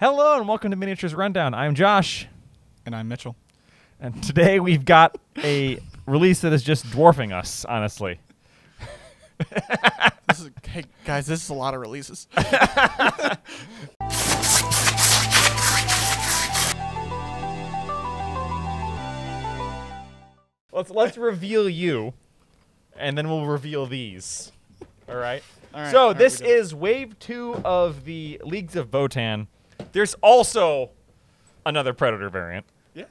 Hello and welcome to Miniatures Rundown. I'm Josh. And I'm Mitchell. And today we've got a release that is just dwarfing us, honestly. Hey guys, this is a lot of releases. Let's reveal you, and then we'll reveal these. All right? All right, So all right, this we did it. is Wave 2 of the Leagues of Votann. There's also another Predator variant. Yeah.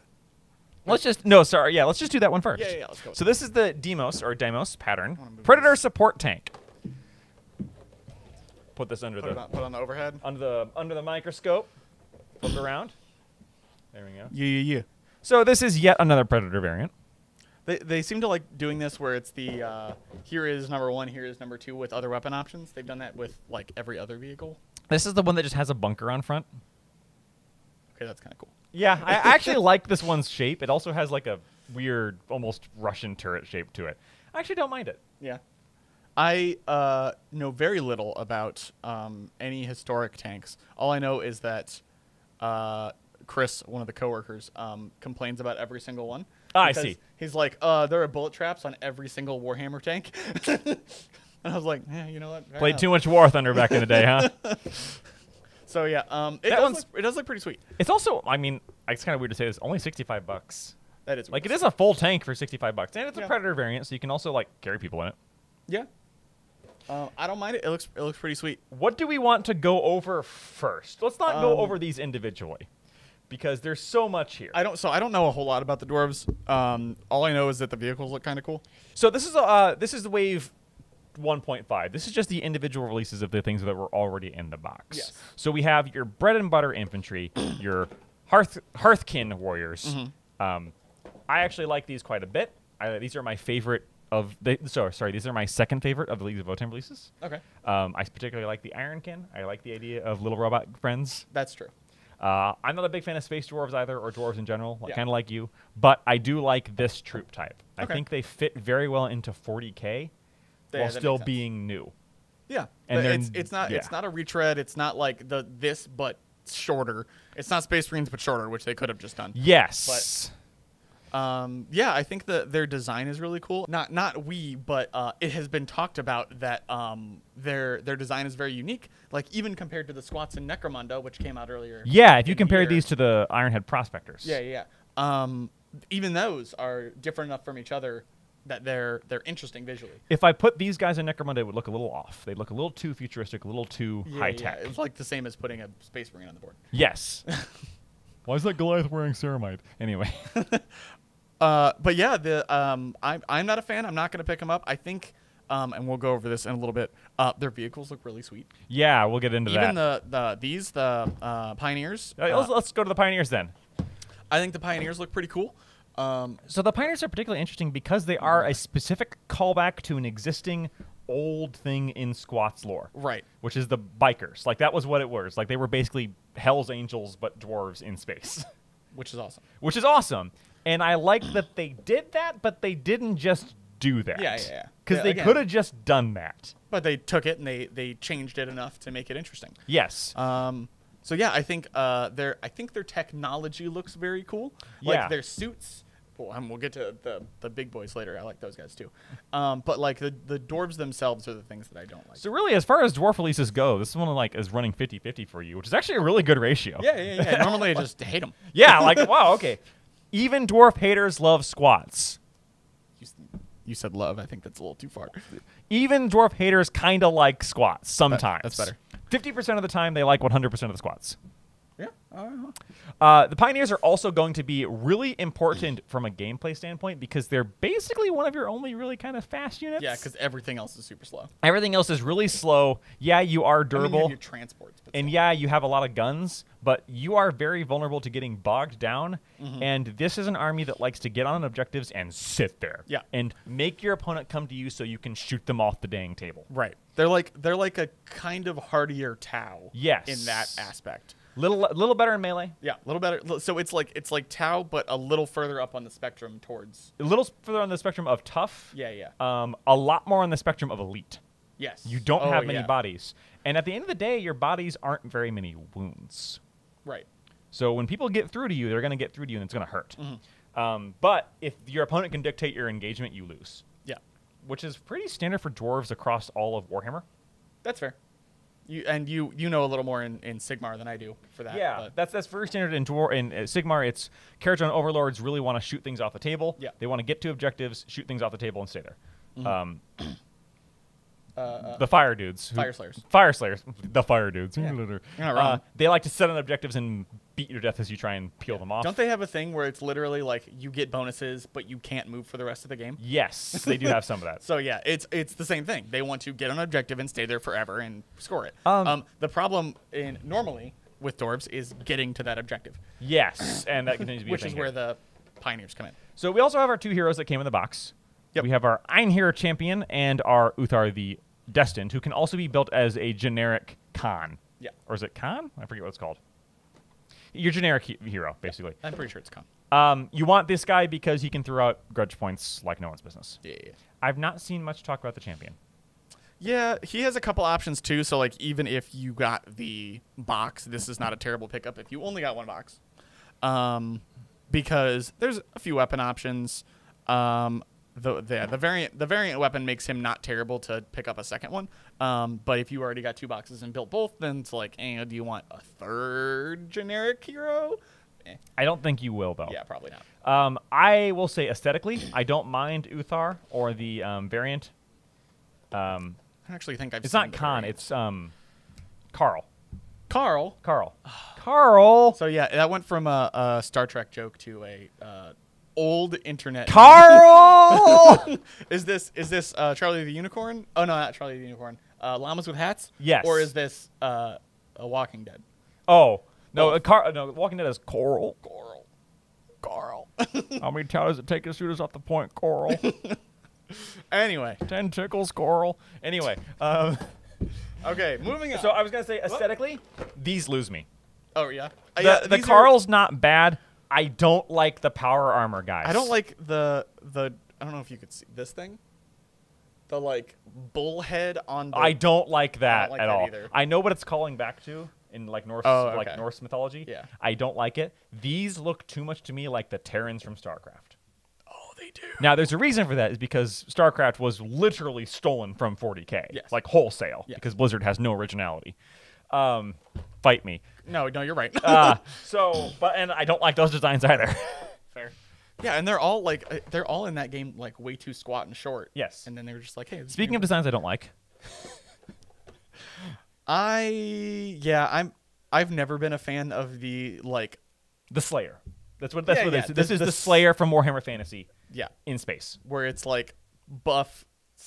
Let's just do that one first. Yeah, let's go. So this is the Demos pattern. move Predator this. support tank. Put this under Put it on the overhead. under the microscope. Flip around. There we go. Yeah. So this is yet another Predator variant. They seem to like doing this where it's the here is number 1, here is number 2 with other weapon options. They've done that with like every other vehicle. This is the one that just has a bunker on front. Okay, that's kind of cool. Yeah, I actually like this one's shape. It also has like a weird, almost Russian turret shape to it. I actually don't mind it. Yeah. I know very little about any historic tanks. All I know is that Chris, one of the coworkers, complains about every single one. I see. He's like, there are bullet traps on every single Warhammer tank. And I was like, yeah, you know what? Played too much War Thunder back in the day, huh? So yeah, it does look pretty sweet. It's also, I mean, it's kind of weird to say this, only $65. That is Like, it weird. is a full tank for $65, and it's a Yeah. Predator variant, so you can also like carry people in it. Yeah. I don't mind it. It looks pretty sweet. What do we want to go over first? Let's not go over these individually, because there's so much here. I don't know a whole lot about the dwarves. All I know is that the vehicles look kind of cool. So this is the Wave 1.5. This is just the individual releases of the things that were already in the box. Yes. So we have your bread and butter infantry, your Hearthkin warriors. I actually like these quite a bit. These are my favorite of the. Sorry, these are my second favorite of the Leagues of Votann releases. Okay. I particularly like the Ironkin. I like the idea of little robot friends. That's true. I'm not a big fan of space dwarves either, or dwarves in general, Yeah. kind of like you. But I do like this troop type. I Okay. think they fit very well into 40K. Yeah, While that still makes sense. being new. Yeah, And and then- it's not yeah. a retread. It's not like this, but shorter. It's not Space Marines, but shorter, which they could have just done. Yes. Yeah, I think their design is really cool. Not but it has been talked about that their design is very unique. Like even compared to the Squats and Necromunda, which came out earlier. Yeah, if you in the compare year. these to the Ironhead Prospectors. Yeah. Even those are different enough from each other that they're interesting visually. If I put these guys in Necromunda, it would look a little off. They'd look a little too futuristic, a little too high tech. It's like the same as putting a Space Marine on the board. Yes. Why is that Goliath wearing ceramite? Anyway. But yeah, I'm not a fan. I'm not going to pick them up. I think, and we'll go over this in a little bit. Their vehicles look really sweet. Yeah, we'll get into Even that. the Pioneers. Let's go to the Pioneers then. I think the Pioneers look pretty cool. So the Pioneers are particularly interesting because they are a specific callback to an existing old thing in Squats lore. Right. Which is the bikers. Like, that was what it was. Like, they were basically Hell's Angels, but dwarves in space. Which is awesome. Which is awesome. And I like that they did that, but they didn't just do that. Yeah. Because Yeah, they again. could have just done that. But they took it and they changed it enough to make it interesting. Yes. So yeah, I think their technology looks very cool. Yeah. Like their suits. Well, we'll get to the big boys later. I like those guys too. But like the dwarves themselves are the things that I don't like. So really, as far as dwarf releases go, this one like is running 50-50 for you, which is actually a really good ratio. Yeah. Normally I just hate them. Yeah, like, wow, okay. Even dwarf haters love squats. You said love. I think that's a little too far. Even dwarf haters kind of like squats sometimes. That's better. 50% of the time, they like 100% of the squats. Yeah. The Pioneers are also going to be really important from a gameplay standpoint because they're basically one of your only really kind of fast units. Yeah, because everything else is super slow. Everything else is really slow. Yeah, you are I mean, you durable. have your transports. But And still. yeah, you have a lot of guns, but you are very vulnerable to getting bogged down. And this is an army that likes to get on objectives and sit there. Yeah. And make your opponent come to you so you can shoot them off the dang table. Right. They're like a kind of hardier Tau. Yes. In that aspect. Little better in melee. Yeah, a little better. So it's like Tau, but a little further up on the spectrum towards. A little further on the spectrum of tough. Yeah. A lot more on the spectrum of elite. Yes. You don't have many yeah. bodies. And at the end of the day, your bodies aren't very many wounds. Right. So when people get through to you, they're going to get through to you, and it's going to hurt. Mm-hmm. But if your opponent can dictate your engagement, you lose. Yeah. Which is pretty standard for dwarves across all of Warhammer. That's fair. You know a little more in Sigmar than I do for that. Yeah, but. that's very standard in Sigmar. It's Karajan overlords really want to shoot things off the table. Yeah. They want to get to objectives, shoot things off the table, and stay there. Mm-hmm. The fire dudes. Fire Slayers. Fire Slayers. The fire dudes. Yeah. You're not wrong. They like to set on objectives and beat you to death as you try and peel them off. Don't they have a thing where it's literally like you get bonuses, but you can't move for the rest of the game? Yes, they do have some of that. So yeah, it's the same thing. They want to get an objective and stay there forever and score it. The problem normally with dwarves is getting to that objective. Yes, and that continues to be which a thing is where here. the pioneers come in. So we also have our 2 heroes that came in the box. Yep. We have our Einhir champion and our Uthar the Destined, who can also be built as a generic Khan. Yeah. Or is it Khan? I forget what it's called. Your generic hero, basically. I'm pretty sure it's Khan. You want this guy because he can throw out grudge points like no one's business. Yeah. I've not seen much talk about the champion. Yeah, he has a couple options too. So like even if you got the box, this is not a terrible pickup if you only got 1 box. Because there's a few weapon options. The variant weapon makes him not terrible to pick up a second one. But if you already got 2 boxes and built both, then it's like, do you want a 3rd generic hero? I don't think you will, though. Yeah, probably not. I will say aesthetically, I don't mind Uthar or the variant. I actually think I've It's seen not the Khan, variant. it's Carl. Carl. So yeah, that went from a Star Trek joke to a old internet. Carl! Is this Charlie the Unicorn? Oh no, not Charlie the Unicorn. Llamas with hats? Yes. Or is this a Walking Dead? Oh no, no, Walking Dead is Coral. Carl. How many times does it take to shoot us off the point, Coral? Anyway. 10 tickles, Coral. Anyway, Okay, moving on. so I was gonna say aesthetically, these lose me. Oh yeah. The Carl's not bad. I don't like the power armor guys. I don't like the I don't know if you could see this thing. The like bullhead on the I don't like that like at that all. either. I know what it's calling back to in like Norse okay. Norse mythology. Yeah. I don't like it. These look too much to me like the Terrans from StarCraft. Oh, they do. Now, there's a reason for that is because StarCraft was literally stolen from 40K. Yes. Like wholesale. Yeah. Because Blizzard has no originality. Fight me. No, you're right. And I don't like those designs either. Fair. Yeah, and they're all in that game like way too squat and short. Yes. And then they were just like, hey. Speaking of designs I don't like. I've never been a fan of the like The Slayer. That's what it is. Yeah. This is the Slayer from Warhammer Fantasy. Yeah. In space. Where it's like buff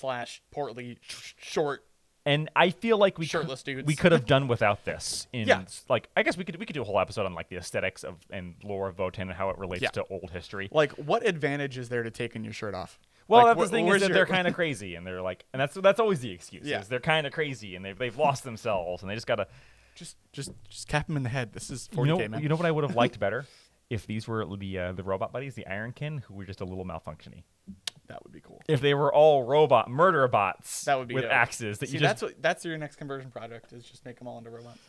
/ portly short. And I feel like Shirtless dudes. we could have done without this. Yeah. Like I guess we could do a whole episode on like the aesthetics of and lore of Votann and how it relates to old history. Like, what advantage is there to taking your shirt off? Well, like, that's the thing is that they're kind of crazy, and they're like, and that's always the excuse. Yeah. Is they're kind of crazy, and they've lost themselves, and they just gotta just cap them in the head. This is 40K, man. You know what I would have liked better if these were the robot buddies, the Ironkin, who were just a little malfunctiony. That would be cool. If they were all murder bots, that would be with dope. axes. See, that's your next conversion project is just make them all into robots.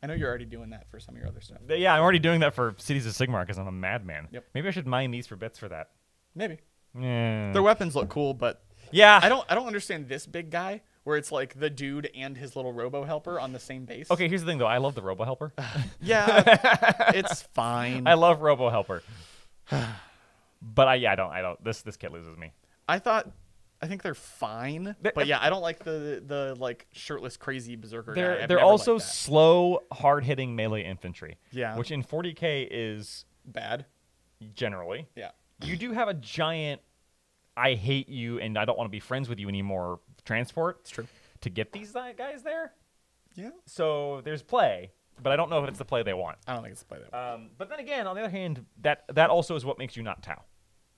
I know you're already doing that for some of your other stuff. Yeah, I'm already doing that for Cities of Sigmar because I'm a madman. Yep. Maybe I should mine these for bits for that. Maybe. Yeah. Their weapons look cool, but yeah, I don't understand this big guy where it's like the dude and his little robo helper on the same base. Okay, here's the thing though. I love the Robo Helper. Yeah, it's fine. I love Robo Helper. But I don't. This kit loses me. I think they're fine, but yeah, I don't like the like shirtless crazy berserker guy. They're also slow, hard-hitting melee infantry. Yeah, which in 40K is bad generally. Yeah, you do have a giant I hate you and I don't want to be friends with you anymore transport. It's true. To get these guys there. Yeah. So there's play, but I don't know if it's the play they want. I don't think it's the play they want. But then again, on the other hand, that also is what makes you not Tau.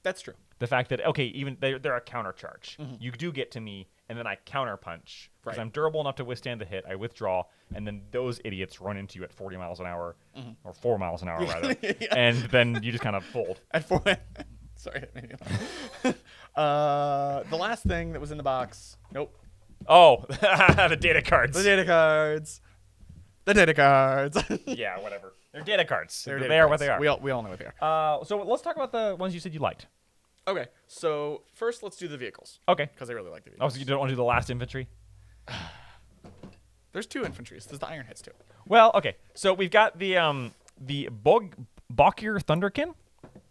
That's true. The fact that, okay, even they're a counter charge. Mm-hmm. You do get to me, and then I counter punch. Because Right. I'm durable enough to withstand the hit. I withdraw, and then those idiots run into you at 40 miles an hour, or 4 miles an hour, rather. Yeah. And then you just kind of fold. At 4. Sorry, that made me laugh. The last thing that was in the box. Nope. Oh, the data cards. The data cards. The data cards. Yeah, whatever. They're data cards. They're They data are what cards. they are. We all know what they are. So let's talk about the ones you said you liked. Okay, so first let's do the vehicles. Okay. Because I really like the Oh, vehicles. so you don't want to do the last infantry? There's 2 infantries. There's the Iron Heads too. Well, okay. So we've got the Bokir Thunderkin.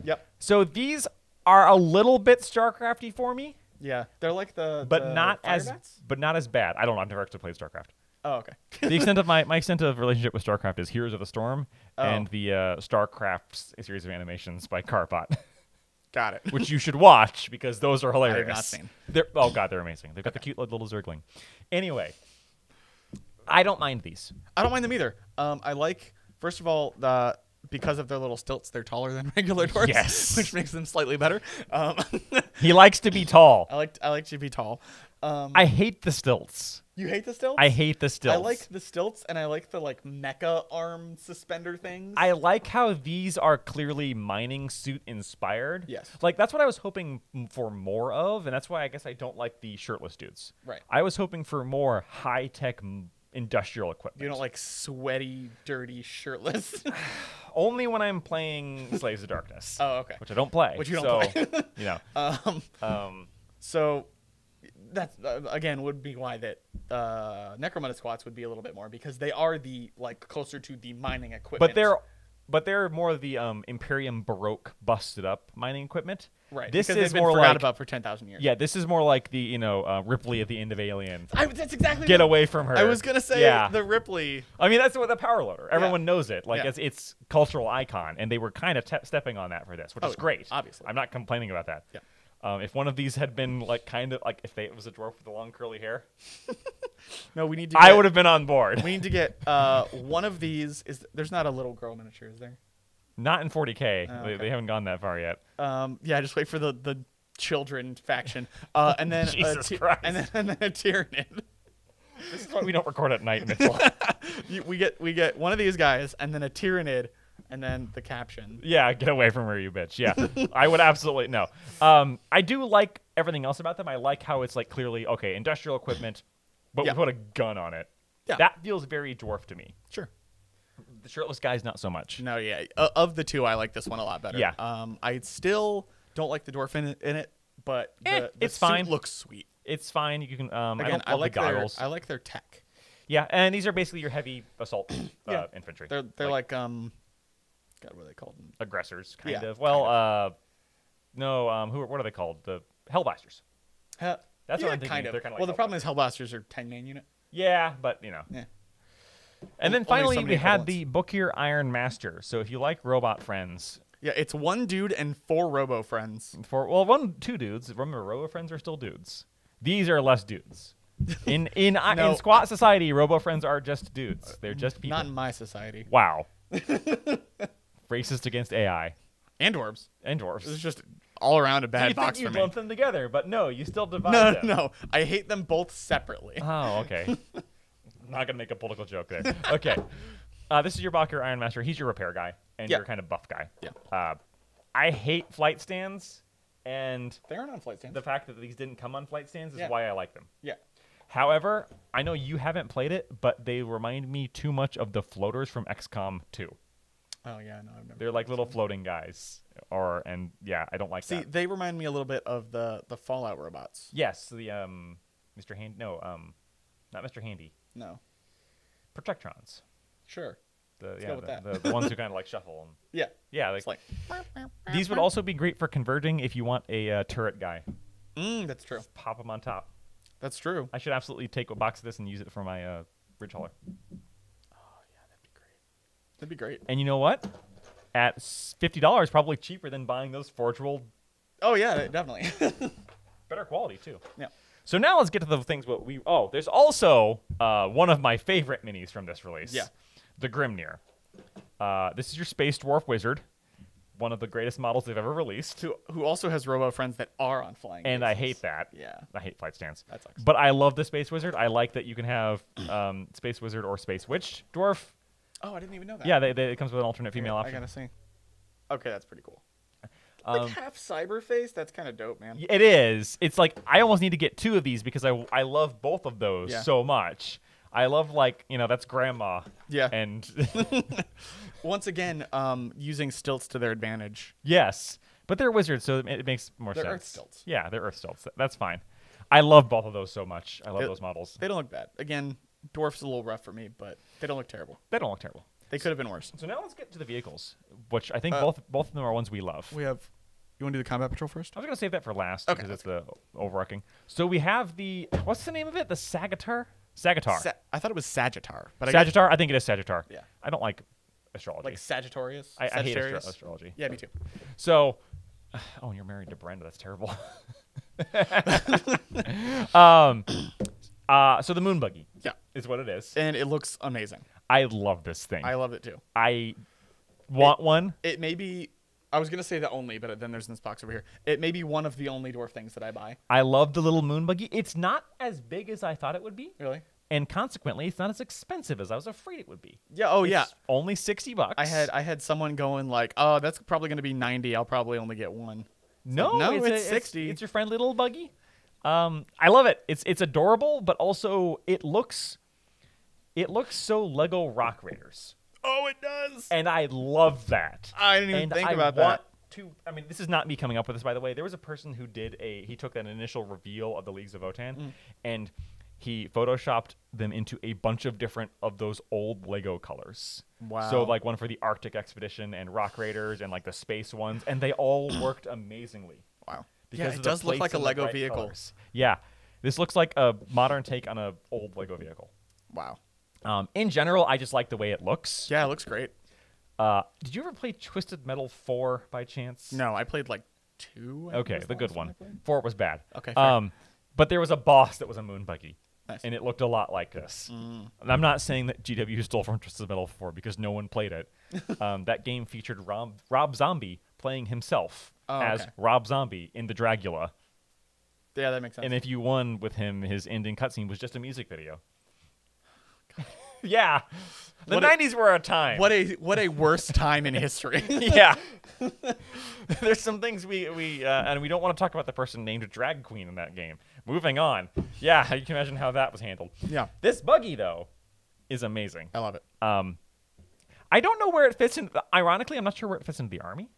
Yep. So these are a little bit StarCrafty for me, Yeah, they're like but the not fire as bats? bad. I don't know. I've never actually played StarCraft. Oh, okay. The extent of my extent of relationship with StarCraft is Heroes of the Storm and the StarCraft series of animations by Carbot, Got it. which you should watch because those are hilarious. I have not seen. Oh god, they're amazing. They've got the cute little Zergling. Anyway, I don't mind these. I don't mind them either. I like, first of all, because of their little stilts, they're taller than regular dwarves. Yes. Which makes them slightly better. He likes to be tall. I like to be tall. I hate the stilts. You hate the stilts? I hate the stilts. I like the stilts, and I like the mecha arm suspender things. I like how these are clearly mining suit inspired. Yes. Like that's what I was hoping for more of, and that's why I guess I don't like the shirtless dudes. Right. I was hoping for more high-tech industrial equipment. You don't like sweaty, dirty, shirtless. Only when I'm playing Slaves of Darkness. Oh, okay. Which I don't play. Which you don't so, play. you know. So that again would be why that Necromunda squats would be a little bit more, because they are the closer to the mining equipment. But they're more the Imperium Baroque busted up mining equipment. right. This because is they've been more forgot like about for 10,000 years. yeah. This is more like the Ripley at the end of Alien. That's exactly. Get what away from her. I was gonna say Yeah. the Ripley. I mean, that's what the power loader. Everyone knows it. Like Yeah. it's cultural icon, and they were kind of stepping on that for this, which is great. obviously. I'm not complaining about that. Yeah. If one of these had been if it was a dwarf with the long curly hair, No, we need to. I would have been on board. We need to get one of these. There's not a little girl miniature, is there? Not in 40K. okay. They haven't gone that far yet. Yeah, just wait for the children faction, and then Jesus Christ. and then a Tyranid. This is why we don't record at night, Mitchell. we get one of these guys, and then a Tyranid, and then the caption. Yeah, get away from her, you bitch. Yeah, I would absolutely no. I do like everything else about them. I like how it's clearly okay, industrial equipment, but Yeah. we put a gun on it. Yeah. That feels very dwarf to me. Sure. The shirtless guy's not so much. No, yeah. Of the two, I like this one a lot better. Yeah. I still don't like the dwarf in it, but the it's suit fine. looks sweet. It's fine. You can. I Again, don't love like the goggles. I like their tech. Yeah, and these are basically your heavy assault Yeah. infantry. They're like God, what are they called? aggressors, kind Yeah, of. Well, kind no. What are they called? The Hellblasters. That's That's what I'm thinking. kind of. They're kinda like well, the problem is Hellblasters are 10-man unit. Yeah, but Yeah. And then Only finally so many we had the Bokir Iron Master. So if you like robot friends, Yeah, it's one dude and 4 robo friends. two dudes. Remember, robo friends are still dudes. These are less dudes. In No, squat society, robo friends are just dudes. They're just people. Not in my society. Wow. Racist against AI And dwarves. and dwarves. This is just all around a bad you box think for you me. lump them together, but no, you still divide No, them. no. I hate them both separately. Oh, okay. Not gonna make a political joke there. Okay. This is your Bokir Iron Master. He's your repair guy, and Yeah. you're kind of buff guy. Yeah. I hate flight stands, and They aren't on flight stands. the fact that these didn't come on flight stands is Yeah. why I like them. Yeah. However, I know you haven't played it, but they remind me too much of the floaters from XCOM 2. Oh yeah, no, I've never. They're like little floating guys, I don't like See, that. they remind me a little bit of the Fallout robots. Yes, the Mr. Hand. No, not Mr. Handy. No. Protectrons. Sure. The go with that. the ones who kind of like shuffle and Yeah. yeah, It's like. these would also be great for converging if you want a turret guy. That's true. Pop them on top. That's true. I should absolutely take a box of this and use it for my bridge hauler. Oh yeah, that'd be great. That'd be great. And you know what? At $50, probably cheaper than buying those Forge World. Oh yeah, definitely. Better quality too. Yeah. So now let's get to the things there's also one of my favorite minis from this release. Yeah. The Grimnir. This is your Space Dwarf Wizard. One of the greatest models they've ever released. Who also has robo friends that are on flying. And I bases. hate that. Yeah. I hate flight stands. That sucks. But I love the Space Wizard. I like that you can have Space Wizard or Space Witch Dwarf. Oh, I didn't even know that. Yeah, it comes with an alternate female I option. gotta see. Okay, that's pretty cool. Like half cyber face. That's kind of dope, man. It is. It's like I almost need to get 2 of these because I love both of those Yeah. so much. I love, like, that's grandma. Yeah. And Once again, using stilts to their advantage. yes, but they're wizards, so it makes more They're sense. Earth stilts. Yeah, they're Earth stilts. That's fine. I love both of those so much. I love those models. They don't look bad. Again, dwarf's a little rough for me, but they don't look terrible. They don't look terrible. They could have been worse. So now let's get to the vehicles, which I think both of them are ones we love. We have. You want to do the combat patrol first? I was gonna save that for last Okay, because it's the overarching. So we have the what's the name of it? The Sagittar. Sagittar. I thought it was Sagittar, but Sagittar. I think it is Sagittar. Yeah. I don't like astrology. like Sagittarius. I hate Sagittarius. astrology. Yeah, me too. So, oh, and you're married to Brenda. That's terrible. So the moon buggy. Yeah, Is what it is. and it looks amazing. I love this thing. I love it too. I want one. It may be. I was gonna say the only, but then there's this box over here. It may be one of the only dwarf things that I buy. I love the little moon buggy. It's not as big as I thought it would be, Really? and consequently, it's not as expensive as I was afraid it would be. Yeah. Oh yeah. It's only $60. I had someone going like, oh, that's probably gonna be 90. I'll probably only get one. No, no, it's it's 60. It's your friendly little buggy. I love it. It's adorable, but also it looks so Lego Rock Raiders, Oh, it does. and I love that. I didn't even And think I about want that. to. I mean, this is not me coming up with this, by the way. There was a person who he took an initial reveal of the Leagues of Votann, and he photoshopped them into a bunch of different of those old Lego colors. Wow. So like one for the Arctic Expedition and Rock Raiders and like the space ones, and they all worked amazingly. Wow. Because it of the does look plates like a and the Lego bright vehicle. colors. Yeah, this looks like a modern take on a old Lego vehicle. Wow. In general, I just like the way it looks. Yeah, it looks great. Did you ever play Twisted Metal 4 by chance? No, I played like 2. I think Okay, was the good last one. I played. 4 was bad. Okay, fair. But there was a boss that was a moon buggy. Nice. And it looked a lot like this. And I'm not saying that GW stole from Twisted Metal 4 because no one played it. That game featured Rob Zombie playing himself as okay. Rob Zombie in the Dragula. Yeah, that makes sense. And if you won with him, his ending cutscene was just a music video. Yeah. The What a- 90s were a time. what a worst time in history. Yeah. There's some things we and we don't want to talk about the person named Drag Queen in that game. Moving on. Yeah, you can imagine how that was handled. Yeah. This buggy, though, is amazing. I love it. I don't know where it fits in. Ironically, I'm not sure where it fits into the army.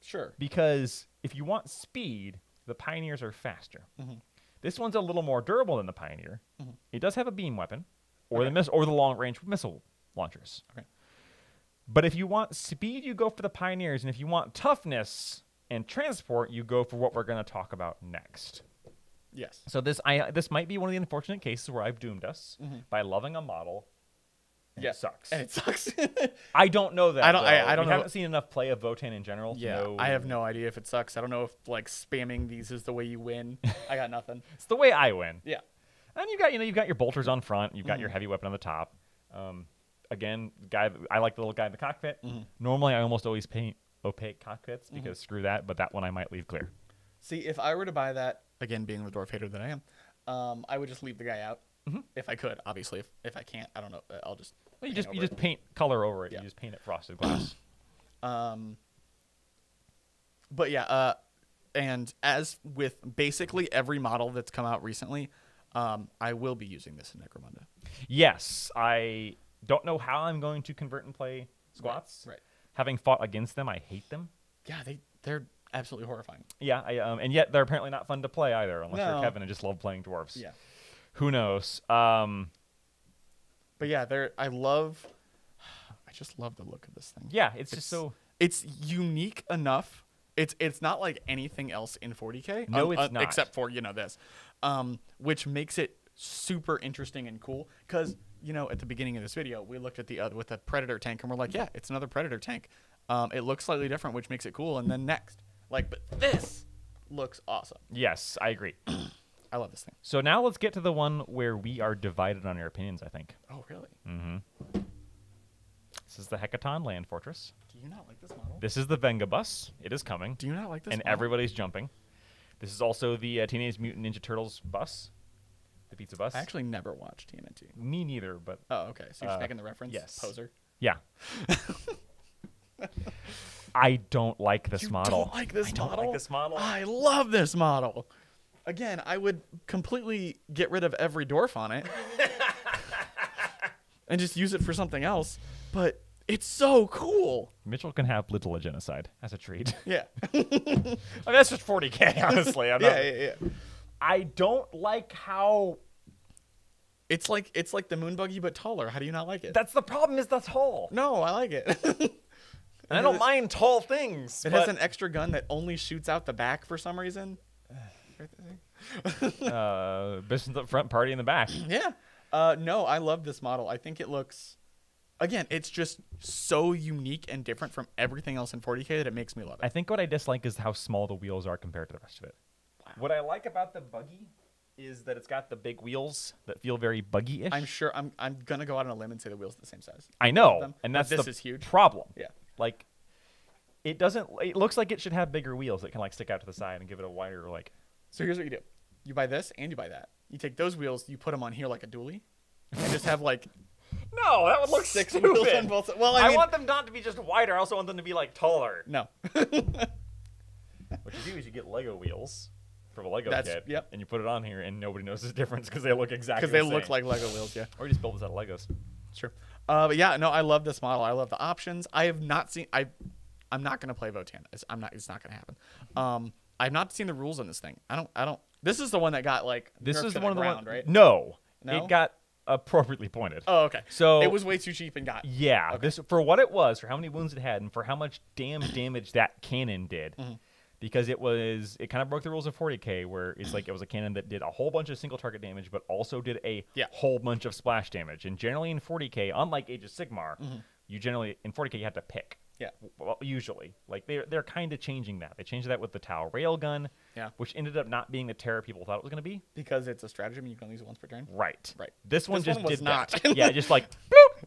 Sure. Because if you want speed, the Pioneers are faster. This one's a little more durable than the Pioneer. It does have a beam weapon, or or the long range missile launchers. Okay. But if you want speed, you go for the Pioneers, and if you want toughness and transport, you go for what we're going to talk about next. Yes. So this might be one of the unfortunate cases where I've doomed us by loving a model. And it sucks. And it sucks. I don't know that. I don't- though. I don't we know. haven't seen enough play of Votann in general. to Yeah, know. I have no idea if it sucks. I don't know if like spamming these is the way you win. I got nothing. It's the way I win. Yeah. And you've got your bolters on front. You've got your heavy weapon on the top. Again, I like the little guy in the cockpit. Normally, I almost always paint opaque cockpits because screw that. But that one I might leave clear. See, if I were to buy that, again, being the dwarf hater that I am, I would just leave the guy out. If I could, obviously. If I can't, I don't know. I'll just. Well, you paint over just it. paint color over it. Yeah. You just paint it frosted glass. But yeah, and as with basically every model that's come out recently, I will be using this in Necromunda. Yes, I don't know how I'm going to convert and play squats. Right. Having fought against them, I hate them. Yeah, they're absolutely horrifying. Yeah, and yet they're apparently not fun to play either, unless No. you're Kevin and just love playing dwarves. Yeah. Who knows? But yeah, I just love the look of this thing. Yeah, it's just so. It's unique enough. It's not like anything else in 40K. No, it's not. Except for this, which makes it super interesting and cool. Because at the beginning of this video, we looked at with the Predator tank, and we're like, yeah, it's another Predator tank. It looks slightly different, which makes it cool. And then next, but this looks awesome. Yes, I agree. I love this thing. So now let's get to the one where we are divided on our opinions, I think. Oh, really? This is the Hecaton Land Fortress. Do you not like this model? This is the Venga bus. It is coming. Do you not like this And model? everybody's jumping. This is also the Teenage Mutant Ninja Turtles bus. The pizza bus. I actually never watched TMNT. Me neither, but Oh, okay. So you're just making the reference? yes. Poser. yeah. I don't like this model. Don't like this I don't model? like this model. I love this model. Again, I would completely get rid of every dwarf on it. and just use it for something else. But it's so cool. Mitchell can have little a genocide as a treat. Yeah. I mean, that's just 40K, honestly. Yeah. I don't like how... It's like the moon buggy, but taller. How do you not like it? That's the problem, is the tall. No, I like it. And I don't mind tall things. It has an extra gun that only shoots out the back for some reason. Business up front, party in the back. Yeah. No, I love this model. I think it looks... Again, it's just so unique and different from everything else in 40K that it makes me love it. I think what I dislike is how small the wheels are compared to the rest of it. Wow. What I like about the buggy is that it's got the big wheels that feel very buggy-ish. I'm sure I'm gonna go out on a limb and say the wheels are the same size. I know, and that's this is huge. Problem. Yeah. Like, it doesn't... It looks like it should have bigger wheels that can, like, stick out to the side and give it a wider, like... So here's what you do. You buy this and you buy that. You take those wheels, you put them on here like a dually, and just have, like... No, that would look 6 stupid. wheels on both sides. Well, I mean, want them not to be just wider. I also want them to be, like, taller. No. What you do is you get Lego wheels from a Lego kit, yep. and you put it on here, and nobody knows the difference because they look exactly the Because same. they look like Lego wheels, yeah. Or you just build this out of Legos. Sure. But yeah, no, I love this model. I love the options. I have not seen... I'm not gonna play Votann. It's not gonna happen. I've not seen the rules on this thing. I don't. This is the one that got like. This nerfed is to the one ground, right? No, No? it got appropriately pointed. Oh, okay. So it was way too cheap and got. Yeah, Okay. this for what it was, for how many wounds it had, and for how much damage that cannon did. Mm-hmm. Because it kind of broke the rules of 40K, where it's like it was a cannon that did a whole bunch of single target damage, but also did a whole bunch of splash damage. And generally in 40K, unlike Age of Sigmar, you generally in 40K you have to pick. Yeah. Well, usually, like they're kind of changing that. They changed that with the Tau railgun, which ended up not being the terror people thought it was going to be. Because it's a stratagem, you can only use it once per turn. Right. Right. This one just was did not. that. Yeah, just like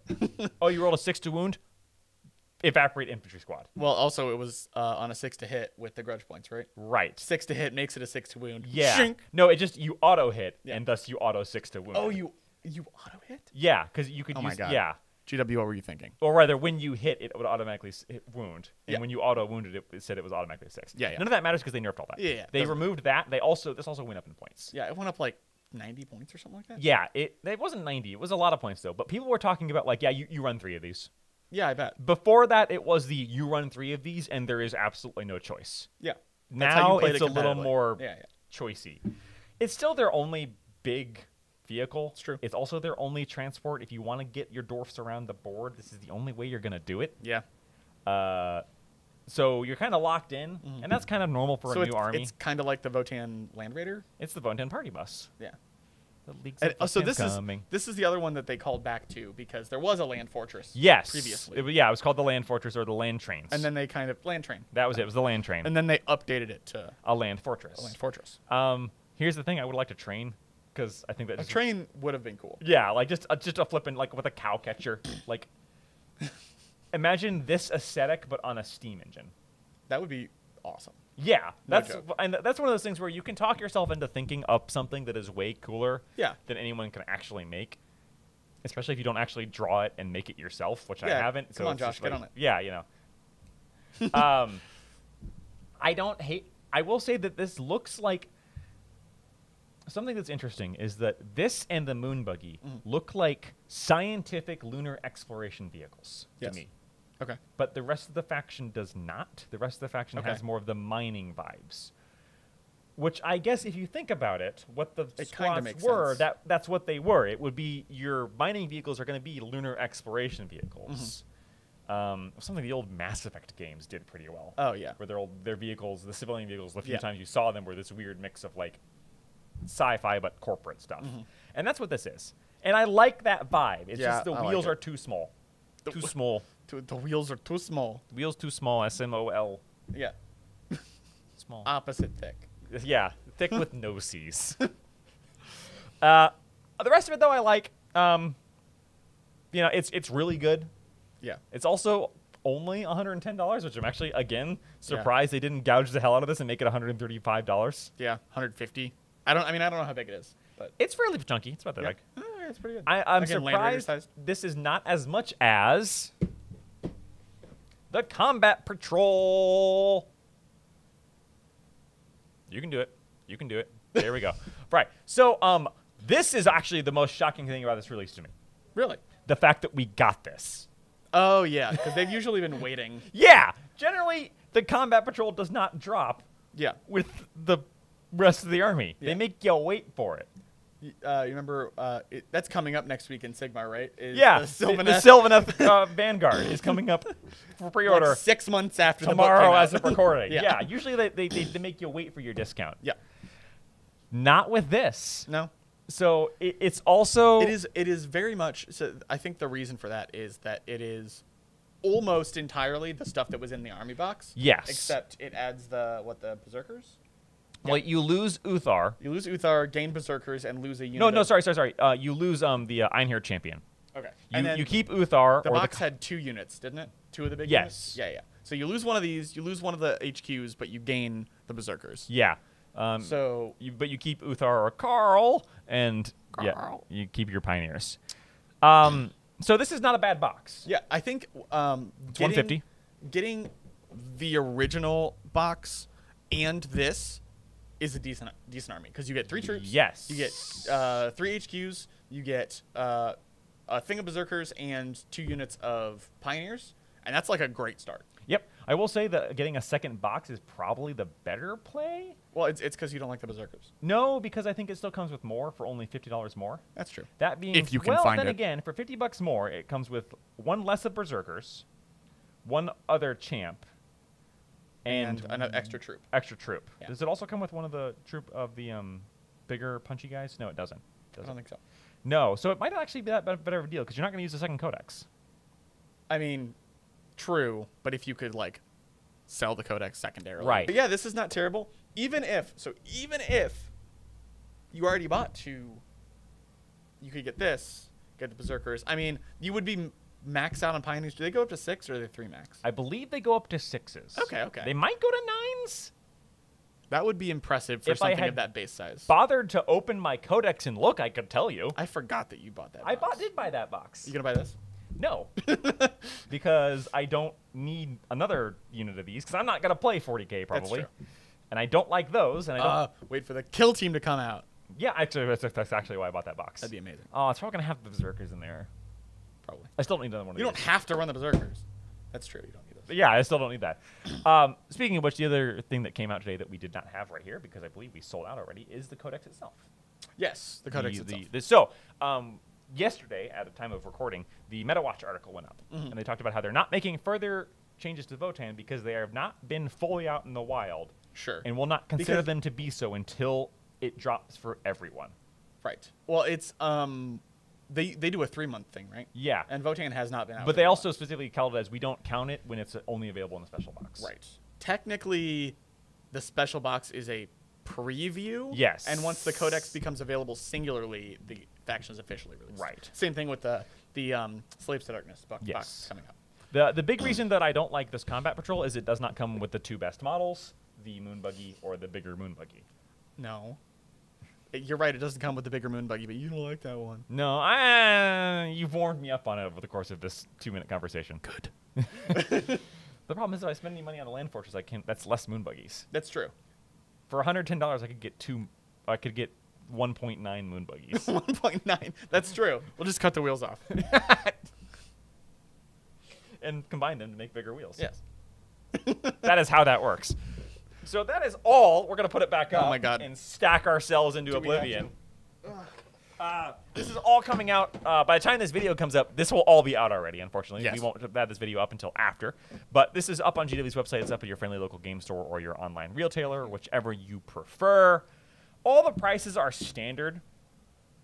boop. Oh, you rolled a 6 to wound. Evaporate infantry squad. Well, also it was on a 6 to hit with the grudge points, right? Right. 6 to hit makes it a 6 to wound. Yeah. Shink. No, it just you auto hit, and thus you auto 6 to wound. Oh, you auto hit? Yeah, because you could Oh use. my God. Yeah. GW, what were you thinking? Or rather, when you hit, it would automatically hit wound, and Yeah. when you auto wounded, it said it was automatically a 6. Yeah, yeah. None of that matters because they nerfed all that. Yeah, They doesn't- removed that. This also went up in points. Yeah, it went up like 90 points or something like that. Yeah, it wasn't 90. It was a lot of points though. But people were talking about like, yeah, you run 3 of these. Yeah, I bet. Before that, it was the you run 3 of these, and there is absolutely no choice. Yeah. Now played it's it a little competitively. more Yeah. choicey. It's still their only big vehicle. It's true. It's also their only transport. If you want to get your dwarfs around the board, this is the only way you're going to do it. Yeah. So you're kind of locked in, and that's kind of normal for a new army. It's kind of like the Votann Land Raider. It's the Votann party bus. Yeah. The Leagues And, of so Votann coming. this is the other one that they called back to because there was a land fortress. Yes. Previously. It was called the Land Fortress or the Land Trains. And then they kind of land train. that was it. It was the Land Train. And then they updated it to a Land Fortress. a land fortress. Here's the thing. I would like to train because I think that A train would have been cool. Yeah, like just a flipping like with a cow catcher. Like, imagine this aesthetic but on a steam engine. That would be awesome. Yeah, No that's joke. and that's one of those things where you can talk yourself into thinking up something that is way cooler Yeah. than anyone can actually make. Especially if you don't actually draw it and make it yourself, which I Yeah, haven't. come on, it's just Josh, get like- on it. Yeah, you know. I don't hate. I will say that this looks like something that's interesting is that this and the moon buggy look like scientific lunar exploration vehicles Yes. to me. Okay. But the rest of the faction does not. The rest of the faction Okay. has more of the mining vibes. Which I guess if you think about it, what the It kinda squads makes were, sense. that's what they were. It would be your mining vehicles are going to be lunar exploration vehicles. Something the old Mass Effect games did pretty well. Oh, yeah. Where their vehicles, the civilian vehicles, the few Yeah. times you saw them were this weird mix of like sci-fi but corporate stuff. And that's what this is. And I like that vibe. It's Yeah, just the I like wheels it. are too small. Too small. The wheels are too small. Wheels too small. SMOL. Yeah. Small. Opposite thick. Yeah, thick with no C's. The rest of it, though, I like. It's really good. Yeah. It's also only $110, which I'm actually again surprised they didn't gouge the hell out of this and make it $135. Yeah. 150. I don't know how big it is, but It's fairly chunky. It's about that yeah. big. Oh, yeah, it's pretty good. I'm Again, Land Raider surprised sized. this is not as much as the Combat Patrol. You can do it. You can do it. There we go. Right. So, this is actually the most shocking thing about this release to me. Really? the fact that we got this. Oh, yeah, because they've usually been waiting. Yeah, generally the combat patrol does not drop Yeah. with the rest of the army. Yeah. They make you wait for it. You remember, that's coming up next week in Sigmar, right? Yeah, The the Sylvaneth. Sylvaneth Vanguard is coming up for pre-order Like 6 months after tomorrow the book came as out. of recording. Yeah. Yeah, usually they make you wait for your discount. Yeah. Not with this. No. So it's also... It is very much, so I think the reason for that is that it is almost entirely the stuff that was in the army box. Yes. Except it adds the Berserkers? Well, you lose Uthar. You lose Uthar, gain Berserkers, and lose a unit. No, of- sorry. You lose the Einherjar champion. Okay. And then You keep Uthar. the or box had 2 units, didn't it? 2 of the big Yes. units? Yeah. So you lose one of these, you lose one of the HQs, but you gain the Berserkers. Yeah. So But you keep Uthar or Carl, and Carl. you keep your pioneers. So this is not a bad box. yeah, I think It's $150. Getting the original box and this is a decent army because you get 3 troops. Yes. You get 3 HQs. You get a thing of Berserkers and 2 units of Pioneers, and that's like a great start. Yep. I will say that getting a second box is probably the better play. Well, it's because you don't like the Berserkers. No, because I think it still comes with more for only $50 more. That's true. That being If you can well, find then it. again, for $50 more, it comes with 1 less of Berserkers, 1 other champ, And an extra troop. extra troop. Yeah. Does it also come with one of the troop of the bigger punchy guys? No, it doesn't. I don't think so. No, so it might actually be that better of a deal because you're not going to use the second codex. I mean, true, but if you could like sell the codex secondarily, Right. But yeah, this is not terrible. Even if you already bought 2, you could get this, get the Berserkers. I mean, you would be max out on Pioneers. Do they go up to 6 or are they 3 max? I believe they go up to 6s. Okay. They might go to 9s. That would be impressive for If I something had of that base size. Bothered to open my codex and look, I could tell you. I forgot that you bought that. I box. did buy that box. You gonna buy this? No, because I don't need another unit of these because I'm not going to play 40k probably. true. And I don't like those, and I don't. Wait for the kill team to come out. Yeah, actually, that's actually why I bought that box. That'd be amazing. Oh, it's probably gonna have the Berserkers in there. Probably. I still don't need another one of You don't these. have to run the Berserkers. That's true. You don't need those. Yeah, I still don't need that. Speaking of which, the other thing that came out today that we did not have right here, because I believe we sold out already, is the codex itself. Yes, the codex itself. So, yesterday, at the time of recording, the MetaWatch article went up, and they talked about how they're not making further changes to Votann because they have not been fully out in the wild, Sure. and will not consider Because- them to be so until it drops for everyone. Right. Well, it's they do a 3-month thing, right? Yeah, And Votann has not been out. but there they a also lot. specifically called it as we don't count it when it's only available in the special box. Right. Technically, the special box is a preview. Yes. And once the codex becomes available singularly, the faction is officially released. Right. Same thing with the Slaves to Darkness box Yes. coming up. The big reason that I don't like this combat patrol is it does not come with the 2 best models, the moon buggy or the bigger moon buggy. No. You're right. It doesn't come with the bigger moon buggy, but you don't like that one. No, you've warmed me up on it over the course of this 2-minute conversation. Good. The problem is if I spend any money on a land fortress, I can't. That's less moon buggies. That's true. For $110, I could get 2. I could get 1.9 moon buggies. 1.9. That's true. We'll just cut the wheels off. And combine them to make bigger wheels. Yes. That is how that works. So that is all. We're gonna put it back up. Oh my God. And stack ourselves into Do we have oblivion. This is all coming out. By the time this video comes up, this will all be out already, unfortunately. Yes. We won't have this video up until after. But this is up on GW's website. It's up at your friendly local game store or your online retailer, whichever you prefer. All the prices are standard.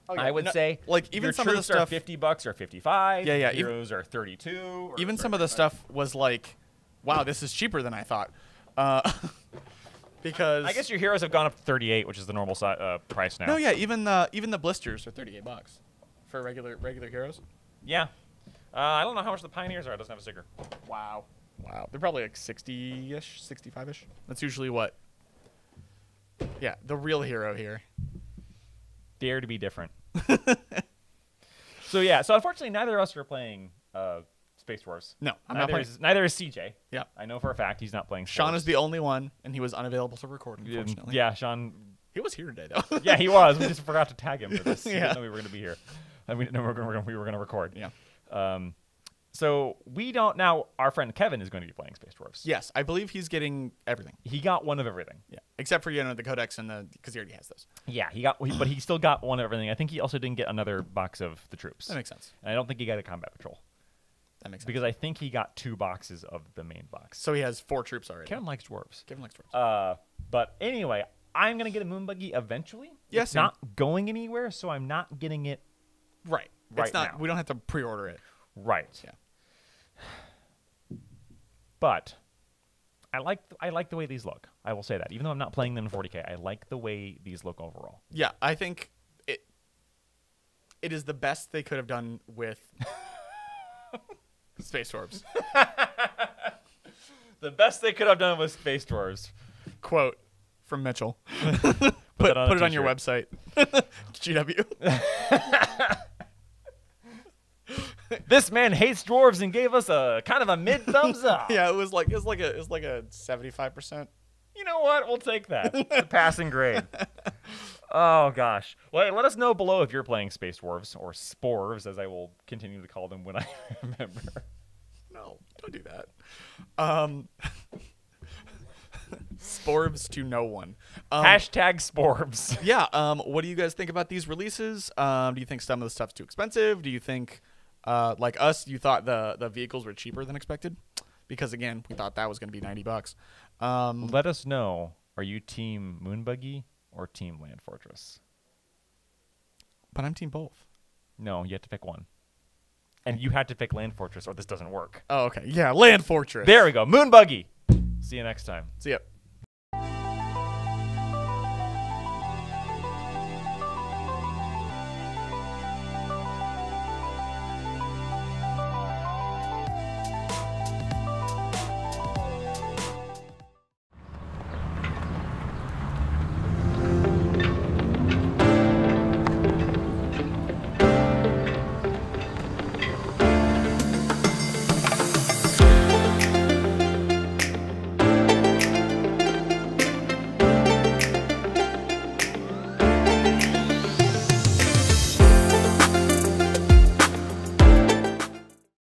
Oh, yeah. I would say. like even your some of the troops stuff. are $50 or $55. Yeah, yeah, Heroes are 32. or Even some of the 35. stuff was like, wow, this is cheaper than I thought. Because I guess your heroes have gone up to 38, which is the normal price now. no, yeah, even the blisters are $38 for regular heroes. Yeah. I don't know how much the Pioneers are. It doesn't have a sticker. Wow. They're probably like 60-ish, 65-ish. That's usually what. Yeah, the real hero here. Dare to be different. So unfortunately, neither of us are playing Space Wars. No, I'm not playing. Neither is CJ. Yeah. I know for a fact he's not playing. Sean Wars. is the only one, and he was unavailable to record, unfortunately. Yeah, Sean. He was here today, though. Yeah, he was. We just forgot to tag him for this. We Yeah. didn't know we were going to be here. And we didn't know we were going to record. Yeah. So we don't now. Our friend Kevin is going to be playing Space Dwarfs. Yes, I believe he's getting everything. He got one of everything. Yeah, except for the codex and because he already has those. Yeah, but he still got one of everything. I think he also didn't get another box of the troops. That makes sense. And I don't think he got a combat patrol. That makes sense. Because I think he got 2 boxes of the main box. So he has 4 troops already. Kevin likes dwarves. Kevin likes dwarves. But anyway, I'm gonna get a moon buggy eventually. Yes, It's not going anywhere, so I'm not getting it Right. Right It's not. now. We don't have to pre-order it. right. Yeah. But I like the way these look. I will say that. Even though I'm not playing them in 40K, I like the way these look overall. Yeah, I think it is the best they could have done with Space Dwarves. The best they could have done was Space Dwarves. Quote from Mitchell. Put it Put it on your website. GW. This man hates dwarves and gave us a kind of a mid thumbs up. Yeah, it was like a 75%. You know what? We'll take that. The passing grade. Oh gosh. Well, let us know below if you're playing Space Dwarves or Sporves, as I will continue to call them when I remember. No, don't do that. Sporves to no one. Hashtag Sporves. Yeah. What do you guys think about these releases? Do you think some of the stuff's too expensive? Do you think, like us, you thought the vehicles were cheaper than expected? Because again, we thought that was going to be $90. Let us know. Are you Team Moonbuggy or Team Land Fortress? But I'm team both. No, you have to pick one. And you had to pick Land Fortress or this doesn't work. Oh, okay. Yeah, Land Fortress. There we go. Moonbuggy. See you next time. See ya.